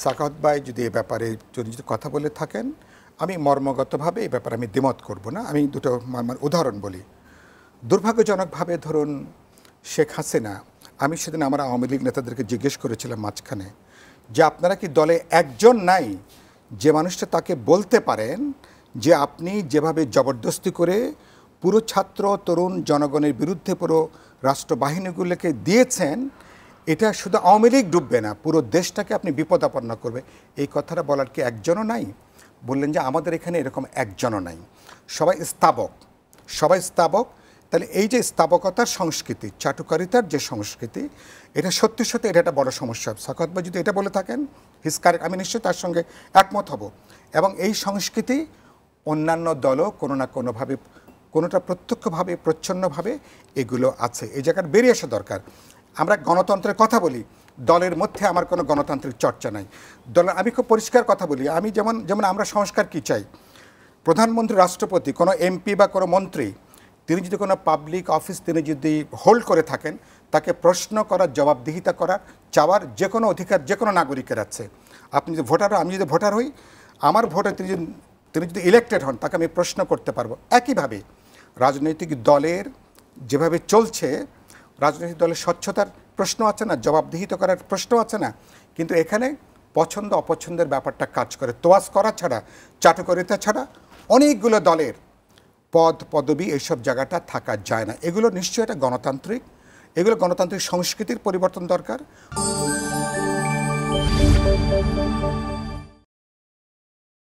সাখাওয়াত ভাই যদি এ ব্যাপারে যদি কথা বলে থাকেন, আমি মর্মগতভাবে এই ব্যাপারে আমি দ্বিমত করব না। আমি দুটো উদাহরণ বলি। দুর্ভাগ্যজনকভাবে ধরুন শেখ হাসিনা, আমি সেদিন আমার আওয়ামী লীগ নেতাদেরকে জিজ্ঞেস করেছিলাম মাঝখানে যে আপনারা কি দলে একজন নাই যে মানুষটা তাকে বলতে পারেন যে আপনি যেভাবে জবরদস্তি করে পুরো ছাত্র তরুণ জনগণের বিরুদ্ধে পুরো রাষ্ট্রবাহিনীগুলোকে দিয়েছেন, এটা শুধু আওয়ামী লীগ ডুববে না, পুরো দেশটাকে আপনি বিপদাপন্ন করবে। এই কথাটা বলার কি একজনও নাই? বললেন যে আমাদের এখানে এরকম একজনও নাই, সবাই স্থাবক, সবাই স্থাবক। তাহলে এই যে স্থাবকতার সংস্কৃতি, চাটুকারিতার যে সংস্কৃতি, এটা সত্যি সত্যি এটা একটা বড় সমস্যা। সাখাওয়াত ভাই যদি এটা বলে থাকেন হিস কারেক্ট, আমি নিশ্চয়ই তার সঙ্গে একমত হব। এবং এই সংস্কৃতি অন্যান্য দলও কোনো না কোনোভাবে, কোনোটা প্রত্যক্ষভাবে প্রচ্ছন্নভাবে এগুলো আছে। এই জায়গাটা বেরিয়ে আসা দরকার। আমরা গণতন্ত্রের কথা বলি, দলের মধ্যে আমার কোনো গণতান্ত্রিক চর্চা নাই। দলের আমি খুব পরিষ্কার কথা বলি, আমি যেমন যেমন আমরা সংস্কার কী চাই, প্রধানমন্ত্রী রাষ্ট্রপতি কোনো এমপি বা কোনো মন্ত্রী তিনি যদি কোনো পাবলিক অফিস তিনি যদি হোল্ড করে থাকেন, তাকে প্রশ্ন করার, জবাবদিহিতা করার, চাওয়ার যে কোনো অধিকার যে কোনো নাগরিকের আছে। আপনি যদি ভোটার, আমি যদি ভোটার হই, আমার ভোটে তিনি যদি ইলেক্টেড হন, তাকে আমি প্রশ্ন করতে পারবো। একইভাবে রাজনৈতিক দলের যেভাবে চলছে, রাজনৈতিক দলের স্বচ্ছতার প্রশ্ন আছে না, জবাবদিহিত করার প্রশ্ন আছে না, কিন্তু এখানে পছন্দ অপছন্দের ব্যাপারটা কাজ করে। তোয়াজ করা ছাড়া, চাটুকারিতা ছাড়া অনেকগুলো দলের পদ পদবি এইসব জায়গাটা থাকা যায় না। এগুলো নিশ্চয়ই একটা গণতান্ত্রিক, এগুলো গণতান্ত্রিক সংস্কৃতির পরিবর্তন দরকার।